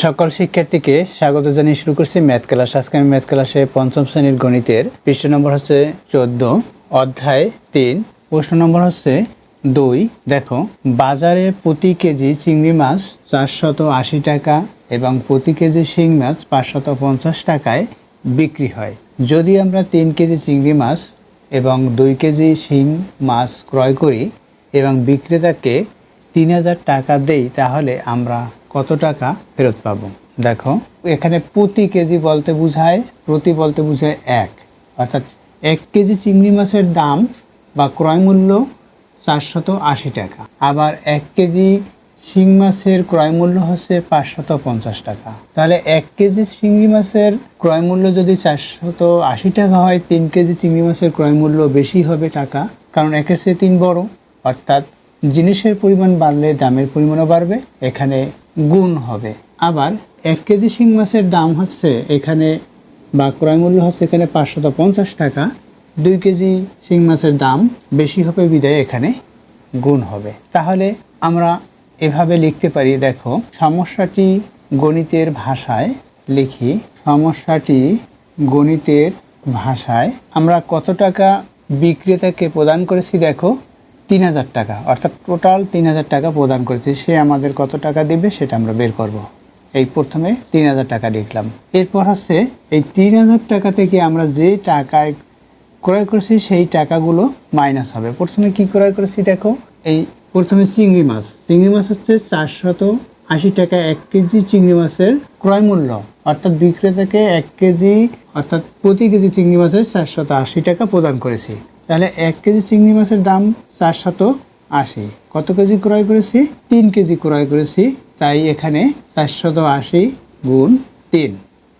সকল শিক্ষার্থীকে স্বাগত জানিয়ে শুরু করছি ম্যাথ ক্লাস। আজকে আমি ম্যাথ ক্লাসে পঞ্চম শ্রেণীর গণিতের পৃষ্ঠ নম্বর হচ্ছে 14, অধ্যায় 3, প্রশ্ন নম্বর হচ্ছে 2। দেখো, বাজারে প্রতি কেজি চিংড়ি মাছ 480 টাকা এবং প্রতি কেজি শিং মাছ 550 টাকায় বিক্রি হয়। যদি আমরা 3 কেজি চিংড়ি মাছ এবং 2 কেজি শিং মাছ ক্রয় করি এবং বিক্রেতাকে 3000 টাকা দেই, তাহলে আমরা কত টাকা ফেরত পাবো? দেখো, এখানে প্রতি কেজি বলতে বোঝায়, প্রতি বলতে বোঝায় 1, অর্থাৎ 1 কেজি চিংড়ি মাছের দাম বা ক্রয় মূল্য 480 টাকা। আবার 1 কেজি শিং মাছের ক্রয় মূল্য হচ্ছে 550 টাকা। তাহলে 1 কেজি চিংড়ি মাছের ক্রয় মূল্য যদি 480 টাকা হয়, 3 কেজি চিংড়ি মাছের ক্রয় মূল্য বেশি হবে টাকা, কারণ 1-এর চেয়ে 3 বড়। অর্থাৎ জিনিসের পরিমাণ বাড়লে দামের পরিমাণও বাড়বে, এখানে গুণ হবে। আবার 1 কেজি শিং মাছের দাম হচ্ছে এখানে বা ক্রয় মূল্য হচ্ছে এখানে 550 টাকা, 2 কেজি শিং মাছের দাম বেশি হবে বিদায় এখানে গুণ হবে। তাহলে আমরা এভাবে লিখতে পারি। দেখো, সমস্যাটি গণিতের ভাষায় লিখি। সমস্যাটি গণিতের ভাষায় আমরা কত টাকা বিক্রেতাকে প্রদান করেছি? দেখো, 3000 টাকা, অর্থাৎ টোটাল 3000 টাকা প্রদান করেছি। সে আমাদের কত টাকা দেবে সেটা আমরা বের করব। এই প্রথমে 3000 টাকা লিখলাম। এরপর হচ্ছে এই 3000 টাকা থেকে আমরা যে টাকায় ক্রয় করেছি সেই টাকাগুলো মাইনাস হবে। প্রথমে কি ক্রয় করেছি? দেখো, এই প্রথমে চিংড়ি মাছ। চিংড়ি মাছ হচ্ছে 480 টাকা 1 কেজি চিংড়ি মাছের ক্রয় মূল্য, অর্থাৎ বিক্রেতাকে 1 কেজি অর্থাৎ প্রতি কেজি চিংড়ি মাছের 480 টাকা প্রদান করেছি। তাহলে 1 কেজি চিংড়ি মাছের দাম 480। কত কেজি ক্রয় করেছি? 3 কেজি ক্রয় করেছি, তাই এখানে 480 গুণ 3,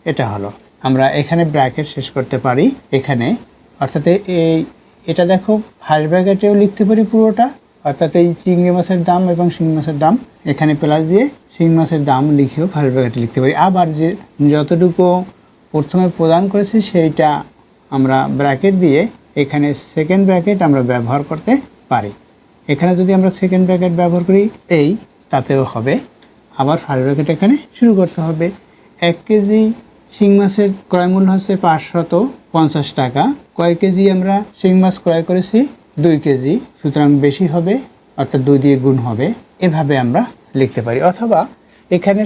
এটা হলো। আমরা এখানে ব্র্যাকেট শেষ করতে পারি এখানে, অর্থাৎ এটা দেখো ফার্স্ট ব্র্যাকেটেও লিখতে পারি পুরোটা, অর্থাৎ এই চিংড়ি মাছের দাম এবং শিং মাছের দাম এখানে প্লাস দিয়ে শিং মাছের দাম লিখেও ফার্স্ট ব্র্যাকেটে লিখতে পারি। আবার যে যতটুকু প্রথমে প্রদান করেছি সেইটা আমরা ব্র্যাকেট দিয়ে এখানে সেকেন্ড ব্র্যাকেট আমরা ব্যবহার করতে পারি। এখানে যদি আমরা সেকেন্ড ব্র্যাকেট ব্যবহার করি এই তাতেও হবে। আবার ফার্স্ট ব্র্যাকেট এখানে শুরু করতে হবে। 1 কেজি শিং মাছের ক্রয় মূল্য হচ্ছে 550 টাকা। কয় কেজি আমরা শিং মাছ ক্রয় করেছি? 2 কেজি, সুতরাং বেশি হবে, অর্থাৎ 2 দিয়ে গুণ হবে। এভাবে আমরা লিখতে পারি। অথবা এখানে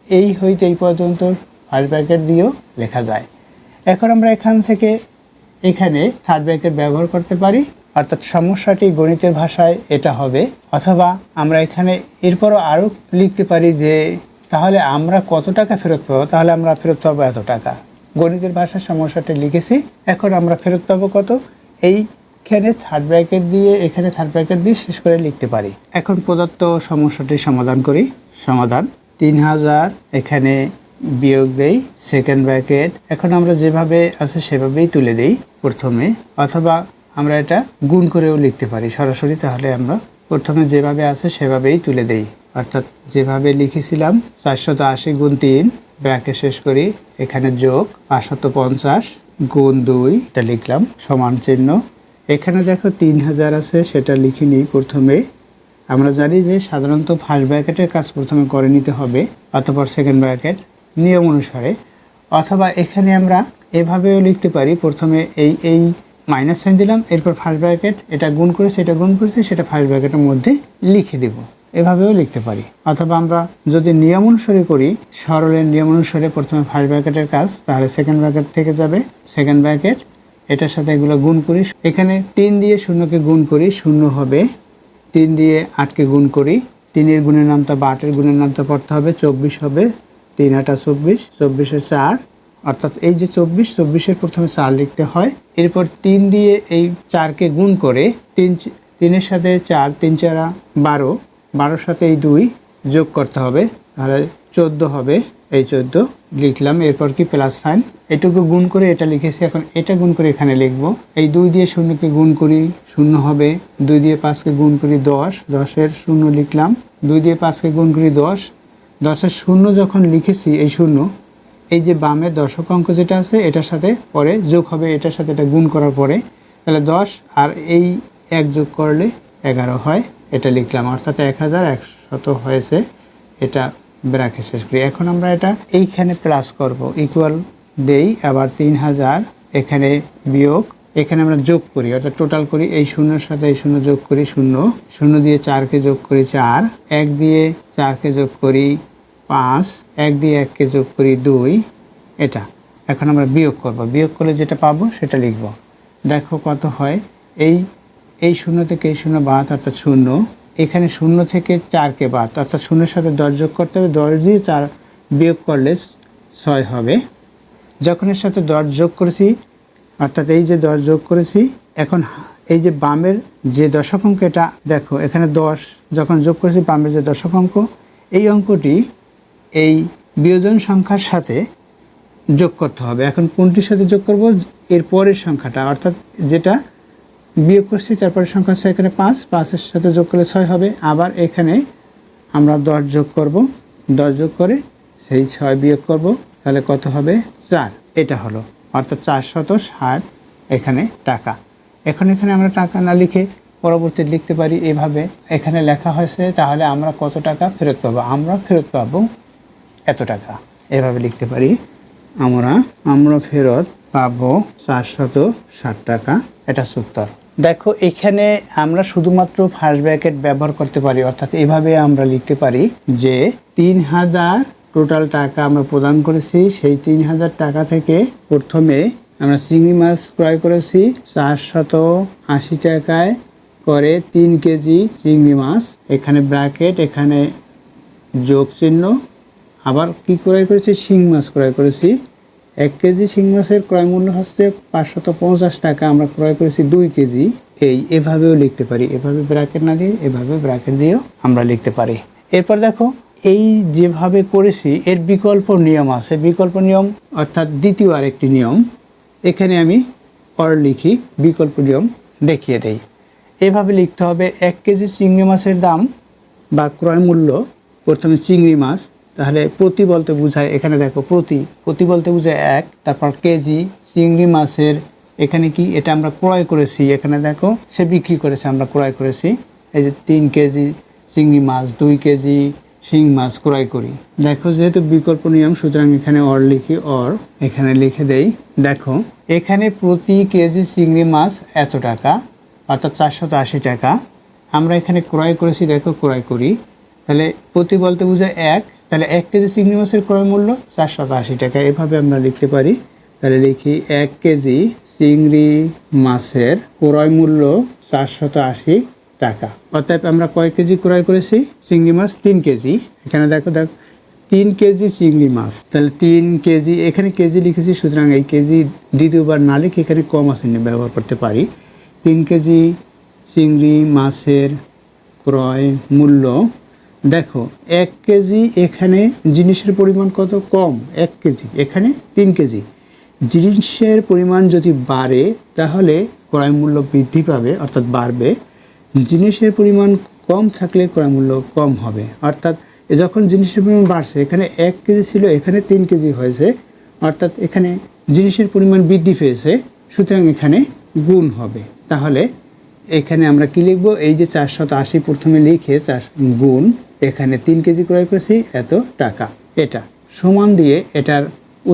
এই হইতে এই পর্যন্ত ফার্স্ট ব্র্যাকেট দিয়েও লেখা যায়। এখন আমরা এখান থেকে এখানে থার্ড ব্র্যাকেট ব্যবহার করতে পারি, অর্থাৎ সমস্যাটি গণিতের ভাষায় এটা হবে। অথবা আমরা এখানে এরপরও আরও লিখতে পারি যে তাহলে আমরা কত টাকা ফেরত পাবো? তাহলে আমরা ফেরত পাবো এত টাকা। গণিতের ভাষায় সমস্যাটি লিখেছি, এখন আমরা ফেরত পাবো কত? এইখানে থার্ড ব্র্যাকেট দিয়ে এখানে থার্ড ব্র্যাকেট দিয়ে শেষ করে লিখতে পারি। এখন প্রদত্ত সমস্যাটি সমাধান করি। সমাধান 3000 এখানে বিয়োগ দেই, সেকেন্ড ব্র্যাকেট। এখন আমরা যেভাবে আছে সেভাবেই তুলে দেই প্রথমে, অথবা আমরা এটা গুণ করেও লিখতে পারি সরাসরি। তাহলে আমরা প্রথমে যেভাবে আছে সেভাবেই তুলে দেই, অর্থাৎ যেভাবে লিখেছিলাম 480 গুণ 3 ব্র্যাকেট শেষ করি, এখানে যোগ 550 গুণ 2 এটা লিখলাম সমান চিহ্ন। এখানে দেখো 3000 আছে, সেটা লিখে নিই প্রথমে। আমরা জানি যে সাধারণত ফার্স্ট ব্র্যাকেটের কাজ প্রথমে করে নিতে হবে, অতঃপর সেকেন্ড ব্র্যাকেট নিয়ম অনুসারে। অথবা এখানে আমরা এভাবেও লিখতে পারি, প্রথমে এই মাইনাস সাইন দিলাম, এরপর ফার্স্ট ব্র্যাকেট এটা গুণ করেছে, এটা গুণ করেছে, সেটা ফার্স্ট ব্র্যাকেটের মধ্যে লিখে দেব। এভাবেও লিখতে পারি। অথবা আমরা যদি নিয়ম অনুসারে করি, সরলের নিয়ম অনুসারে প্রথমে ফার্স্ট ব্র্যাকেটের কাজ, তাহলে সেকেন্ড ব্র্যাকেট থেকে যাবে সেকেন্ড ব্র্যাকেট, এটার সাথে এগুলো গুণ করি। এখানে 3 দিয়ে 0কে গুণ করি, 0 হবে। 3 দিয়ে 8কে গুণ করি, 3-এর গুণের নামটা বা 8-এর গুণের নামটা পড়তে হবে, 24 হবে। 3 8 24, 24-এ 4, অর্থাৎ এই যে 24-এর প্রথমে 4 লিখতে হয়। এরপর 3 দিয়ে এই 4কে গুণ করে 3-এর সাথে 4, 3 4 12, 12-র সাথে এই 2 যোগ করতে হবে, তাহলে 14 হবে। এই 14 লিখলাম। এরপর কি প্লাস সাইন, এটুকু গুণ করে এটা লিখেছি, এখন এটা গুণ করে এখানে লিখবো। এই 2 দিয়ে 0কে গুণ করি, 0 হবে। 2 দিয়ে 5কে গুণ করি 10, 10-এর 0 লিখলাম। 2 দিয়ে 5কে গুণ করি 10, 10-এর 0 যখন লিখেছি এই 0, এই যে বামের দশক অঙ্ক যেটা আছে এটার সাথে পরে যোগ হবে, এটার সাথে এটা গুণ করার পরে, তাহলে 10 আর এই 1 যোগ করলে 11 হয়, এটা লিখলাম। অর্থাৎ 1100 হয়েছে, এটা ব্র্যাকেট শেষ করি। এখন আমরা এটা এইখানে প্লাস করব, ইকুয়াল দেই, আবার 3000 এখানে বিয়োগ, এখানে আমরা যোগ করি অর্থাৎ টোটাল করি, এই শূন্যের সাথে এই শূন্য যোগ করি শূন্য, শূন্য দিয়ে 4কে যোগ করি 4, 1 দিয়ে 4কে যোগ করি 5, 1 দিয়ে 1কে যোগ করি 2, এটা। এখন আমরা বিয়োগ করব, বিয়োগ করলে যেটা পাবো সেটা লিখব। দেখো কত হয়, এই শূন্য থেকে এই শূন্য বাদ অর্থাৎ শূন্য, এখানে শূন্য থেকে 4কে বাদ অর্থাৎ শূন্যের সাথে 10 যোগ করতে হবে, 10 দিয়ে 4 বিয়োগ করলে 6 হবে। যখন এর সাথে 10 যোগ করেছি অর্থাৎ এই যে 10 যোগ করেছি, এখন এই যে বামের যে দশক অঙ্ক, এটা দেখো এখানে 10 যখন যোগ করেছি বামের যে দশক অঙ্ক, এই অঙ্কটি এই বিয়োজন সংখ্যার সাথে যোগ করতে হবে। এখন কোনটির সাথে যোগ করব, এর পরের সংখ্যাটা অর্থাৎ যেটা বিয়োগ করছি তারপরে সংখ্যা হচ্ছে এখানে 5, 5-এর সাথে যোগ করলে 6 হবে। আবার এখানে আমরা 10 যোগ করব, 10 যোগ করে সেই 6 বিয়োগ করব, তাহলে কত হবে 4, এটা হলো অর্থাৎ 460 এখানে টাকা। এখন এখানে আমরা টাকা না লিখে পরবর্তী লিখতে পারি এভাবে, এখানে লেখা হয়েছে তাহলে আমরা কত টাকা ফেরত পাবো, আমরা ফেরত পাবো এত টাকা, এভাবে লিখতে পারি, আমরা ফেরত পাবো 460 টাকা, এটা উত্তর। দেখো এখানে আমরা শুধুমাত্র ফার্স্ট ব্র্যাকেট ব্যবহার করতে পারি, অর্থাৎ এভাবে আমরা লিখতে পারি যে 3000 টোটাল টাকা আমরা প্রদান করেছি, সেই 3000 টাকা থেকে প্রথমে আমরা চিংড়ি মাছ ক্রয় করেছি 480 টাকায় করে 3 কেজি চিংড়ি মাছ, এখানে ব্র্যাকেট, এখানে যোগ চিহ্ন, আবার কি ক্রয় করেছি, শিং মাছ ক্রয় করেছি। 1 কেজি শিং মাছের ক্রয় মূল্য হচ্ছে 550 টাকা, আমরা ক্রয় করেছি 2 কেজি। এভাবেও লিখতে পারি, এভাবে ব্র্যাকেট না দিয়ে এভাবে ব্র্যাকেট দিয়েও আমরা লিখতে পারি। এরপর দেখো এই যেভাবে করেছি এর বিকল্প নিয়ম আছে, বিকল্প নিয়ম অর্থাৎ দ্বিতীয় আরেকটি নিয়ম, এখানে আমি লিখি, বিকল্প নিয়ম দেখিয়ে দেই। এভাবে লিখতে হবে, 1 কেজি চিংড়ি মাছের দাম বা ক্রয় মূল্য, প্রথমে চিংড়ি মাছ, তাহলে প্রতি বলতে বোঝায়, এখানে দেখো প্রতি বলতে বোঝায় 1, তারপর কেজি চিংড়ি মাছের, এখানে কি এটা আমরা ক্রয় করেছি, এখানে দেখো সে বিক্রি করেছে, আমরা ক্রয় করেছি, এই যে 3 কেজি চিংড়ি মাছ, 2 কেজি শিং মাছ ক্রয় করি। দেখো যেহেতু বিকল্প নিয়ম সুতরাং এখানে লিখি, এখানে লিখে দেই। দেখো এখানে প্রতি কেজি চিংড়ি মাছ এত টাকা অর্থাৎ 480 টাকা, আমরা এখানে ক্রয় করেছি, দেখো ক্রয় করি, তাহলে প্রতি বলতে বোঝায় 1, তাহলে 1 কেজি চিংড়ি মাছের ক্রয় মূল্য 480 টাকা, এভাবে আমরা লিখতে পারি। তাহলে লিখি 1 কেজি চিংড়ি মাছের ক্রয় মূল্য 480 টাকা, অর্থাৎ আমরা কয় কেজি ক্রয় করেছি, চিংড়ি মাছ 3 কেজি, এখানে দেখো 3 কেজি চিংড়ি মাছ, তাহলে 3 কেজি, এখানে কেজি লিখেছি সুতরাং এই কেজি দ্বিতীয়বার না লিখে এখানে কম আছে ব্যবহার করতে পারি। 3 কেজি চিংড়ি মাছের ক্রয় মূল্য, দেখো 1 কেজি, এখানে জিনিসের পরিমাণ কত কম, 1 কেজি, এখানে 3 কেজি, জিনিসের পরিমাণ যদি বাড়ে তাহলে ক্রয় মূল্য বৃদ্ধি পাবে অর্থাৎ বাড়বে, জিনিসের পরিমাণ কম থাকলে ক্রয় মূল্য কম হবে, অর্থাৎ যখন জিনিসের পরিমাণ বাড়ছে, এখানে 1 কেজি ছিল, এখানে 3 কেজি হয়েছে, অর্থাৎ এখানে জিনিসের পরিমাণ বৃদ্ধি পেয়েছে, সুতরাং এখানে গুণ হবে। তাহলে এখানে আমরা কি লিখবো, এই যে 480 প্রথমে লিখে গুণ, এখানে 3 কেজি ক্রয় করেছি এত টাকা, এটা সমান দিয়ে এটার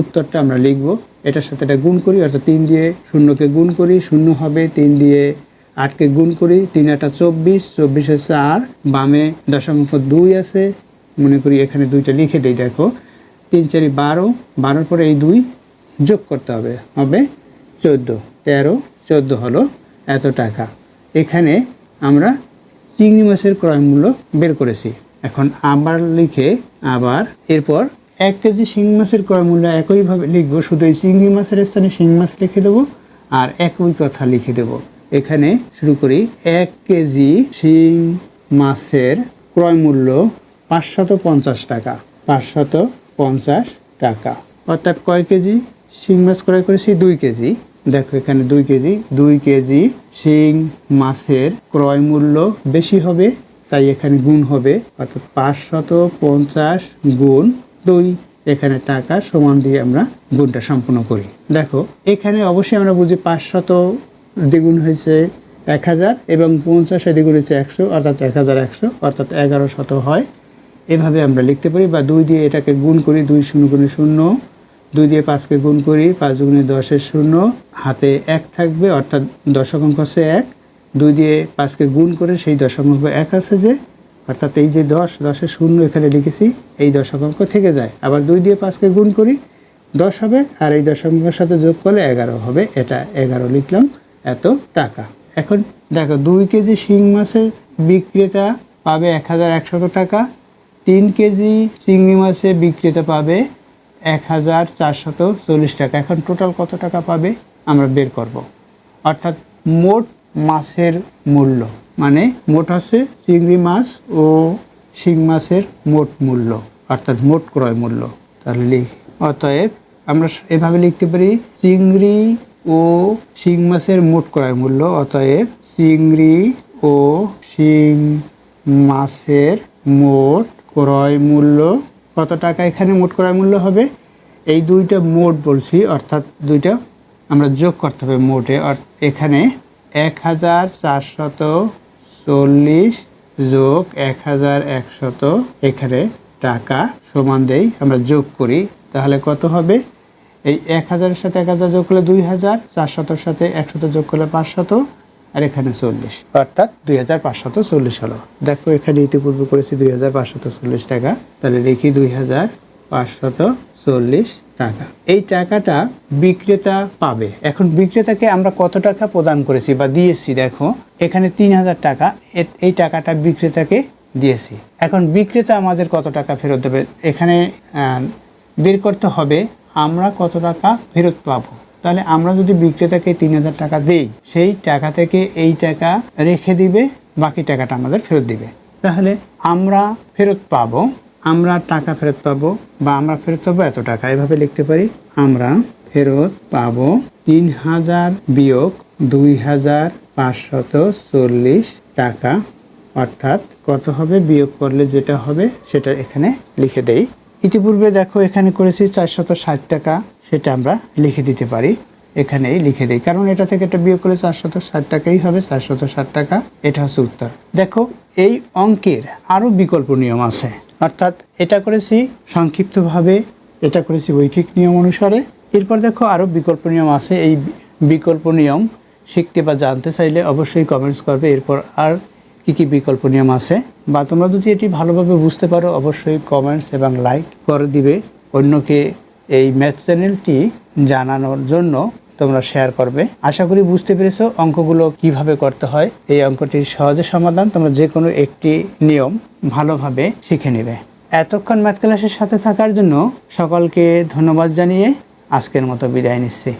উত্তরটা আমরা লিখব, এটার সাথে এটা গুণ করি, অর্থাৎ 3 দিয়ে 0কে গুণ করি, 0 হবে, 3 দিয়ে 8কে গুণ করি, 3 8 24, 24 4, বামে দশমিক 2 আছে, মনে করি এখানে 2টা লিখে দিই, দেখো 3 4 12, 12 পরে এই 2 যোগ করতে হবে, হবে 14, 13 14 হলো এত টাকা। এখানে আমরা চিংড়ি মাছের ক্রয় মূল্য বের করেছি। এখন আবার লিখে, আবার এরপর 1 কেজি শিং মাছের ক্রয় মূল্য একইভাবে লিখবো, শুধু এই চিংড়ি মাছের স্থানে শিং মাছ লিখে দেবো আর একই কথা লিখে দেবো। এখানে শুরু করি, 1 কেজি শিং মাছের ক্রয় মূল্য 550 টাকা, 550 টাকা, অর্থাৎ কয় কেজি শিং মাছ ক্রয় করেছি, 2 কেজি, দেখো এখানে 2 কেজি, 2 কেজি শিং মাছের ক্রয় মূল্য বেশি হবে তাই এখানে গুণ হবে, অর্থাৎ 550 গুণ 2, এখানে টাকা সমান দিয়ে আমরা গুণটা সম্পূর্ণ করি। দেখো এখানে অবশ্যই আমরা বুঝি 500 দ্বিগুণ হয়েছে 1000 এবং 50 দ্বিগুণ হয়েছে 100, অর্থাৎ 1100, অর্থাৎ 1100 হয়। এভাবে আমরা লিখতে পারি, বা 2 দিয়ে এটাকে গুণ করি, 2 শূন্য গুণে 0, 2 দিয়ে 5কে গুণ করি, 5 গুণে 10-এর 0, হাতে 1 থাকবে অর্থাৎ দশক অঙ্ক হচ্ছে 1, 2 দিয়ে 5কে গুণ করে সেই দশক অঙ্ক 1 আছে যে, অর্থাৎ এই যে 10-এর 0 এখানে লিখেছি, এই দশক অঙ্ক থেকে যায়। আবার 2 দিয়ে 5কে গুণ করি, 10 হবে, আর এই দশক অঙ্কের সাথে যোগ করলে 11 হবে, এটা 11 লিখলাম, এত টাকা। এখন দেখো 2 কেজি শিং মাছের বিক্রেতা পাবে 1100 টাকা, 3 কেজি চিংড়ি মাছের বিক্রেতা পাবে 1440 টাকা। এখন টোটাল কত টাকা পাবে আমরা বের করব, অর্থাৎ মোট মাছের মূল্য, মানে মোট হচ্ছে চিংড়ি মাছ ও শিং মাছের মোট মূল্য, অর্থাৎ মোট ক্রয় মূল্য। তাহলে অতএব আমরা এভাবে লিখতে পারি, চিংড়ি ও শিং মাছের মোট ক্রয় মূল্য, অতএব চিংড়ি ও শিং মাছের মোট ক্রয় মূল্য কত টাকা, এখানে মোট ক্রয় মূল্য হবে, এই দুইটা মোট বলছি, অর্থাৎ দুইটা আমরা যোগ করতে হবে মোটে, এখানে 1440 যোগ 1100 এখানে টাকা সমান দেই, আমরা যোগ করি, তাহলে কত হবে, এই 1000-এর সাথে 1000 যোগ করলে 2000, 400-এর সাথে 100 যোগ করলে 500, আর এখানে 40, অর্থাৎ 2540 হলো। দেখো এখানে ইতিপূর্বে করেছি 2540 টাকা, তাহলে লিখি 2540 টাকা। এই টাকাটা বিক্রেতা পাবে। এখন বিক্রেতাকে আমরা কত টাকা প্রদান করেছি বা দিয়েছি, দেখো এখানে 3000 টাকা, এই টাকাটা বিক্রেতাকে দিয়েছি। এখন বিক্রেতা আমাদের কত টাকা ফেরত দেবে, এখানে বের করতে হবে আমরা কত টাকা ফেরত পাবো। তাহলে আমরা যদি বিক্রেতাকে 3000 টাকা দেই, সেই টাকা থেকে এই টাকা রেখে দিবে, বাকি টাকাটা আমাদের ফেরত দিবে। তাহলে আমরা ফেরত পাবো, আমরা টাকা ফেরত পাবো, বা আমরা ফেরত পাবো এত টাকা, এভাবে লিখতে পারি, আমরা ফেরত পাবো 3000 বিয়োগ 2540 টাকা, অর্থাৎ কত হবে বিয়োগ করলে যেটা হবে সেটা এখানে লিখে দেই। ইতিপূর্বে দেখো এখানে করেছি 460 টাকা, সেটা আমরা লিখে দিতে পারি, এখানেই লিখে দিই, কারণ এটা থেকে এটা বিয়োগ করলে 460 টাকাই হবে, 460 টাকা, এটা হচ্ছে উত্তর। দেখো এই অঙ্কের আরও বিকল্প নিয়ম আছে, অর্থাৎ এটা করেছি সংক্ষিপ্তভাবে, এটা করেছি ঐকিক নিয়ম অনুসারে, এরপর দেখো আরও বিকল্প নিয়ম আছে। এই বিকল্প নিয়ম শিখতে বা জানতে চাইলে অবশ্যই কমেন্টস করবে, এরপর আর কি বিকল্প নিয়ম আছে, বা তোমরা যদি এটি ভালোভাবে বুঝতে পারো অবশ্যই কমেন্টস এবং লাইক করে দিবে, অন্যকে এই ম্যাথ চ্যানেলটি জানানোর জন্য তোমরা শেয়ার করবে। আশা করি বুঝতে পেরেছো অঙ্কগুলো কিভাবে করতে হয়। এই অঙ্কটির সহজে সমাধান তোমরা যে কোনো একটি নিয়ম ভালোভাবে শিখে নেবে। এতক্ষণ ম্যাথ ক্লাসের সাথে থাকার জন্য সকলকে ধন্যবাদ জানিয়ে আজকের মতো বিদায় নিচ্ছি।